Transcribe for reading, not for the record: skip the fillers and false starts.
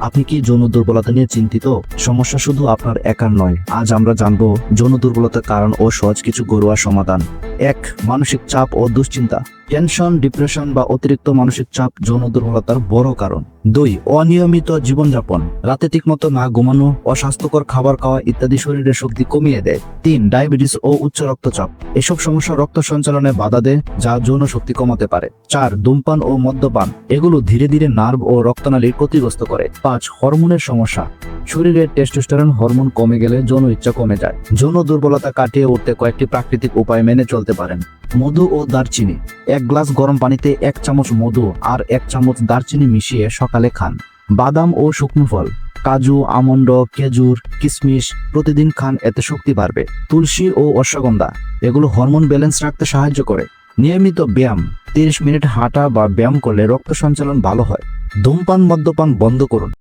আপনি কি যৌন দুর্বলতা নিয়ে চিন্তিত? সমস্যা শুধু আপনার একার নয়। আজ আমরা জানবো যৌন দুর্বলতার কারণ ও সহজ কিছু ঘরোয়া সমাধান। 1. মানসিক চাপ ও দুশ্চিন্তা। টেনশন, ডিপ্রেশন বা অতিরিক্ত মানসিক চাপ যৌন দুর্বলতার বড় কারণ। 2. অনিয়মিত জীবনযাপন। রাতে ঠিকমতো না ঘুমানো, অস্বাস্থ্যকর খাবার খাওয়া ইত্যাদি শরীরের শক্তি কমিয়ে দেয়। 3. ডায়াবেটিস ও উচ্চ রক্তচাপ। এসব সমস্যা রক্ত সঞ্চালনে বাধা দেয়, যা যৌন শক্তি কমাতে পারে। 4. ধূমপান ও মদ্যপান। এগুলো ধীরে ধীরে নার্ভ ও রক্তনালী ক্ষতিগ্রস্ত করে। 5. হরমোনের সমস্যা। শরীরে টেস্টোস্টেরন হরমোন কমে গেলে যৌন ইচ্ছা কমে যায়। যৌন দুর্বলতা কাটিয়ে উঠতে কয়েকটি প্রাকৃতিক উপায় মেনে চলতে পারেন। মধু ও দারচিনি। 1 গ্লাস গরম পানিতে 1 চামচ মধু আর 1 চামচ দারচিনি মিশিয়ে সকালে খান। বাদাম ও শুকনো ফল, কাজু, আমন্ড, খেজুর, কিশমিশ প্রতিদিন খান, এতে শক্তি বাড়বে। তুলসী ও অশ্বগন্ধা, এগুলো হরমোন ব্যালেন্স রাখতে সাহায্য করে। নিয়মিত ব্যায়াম, 30 মিনিট হাঁটা বা ব্যায়াম করলে রক্ত সঞ্চালন ভালো হয়। ধূমপান, মদ্যপান বন্ধ করুন।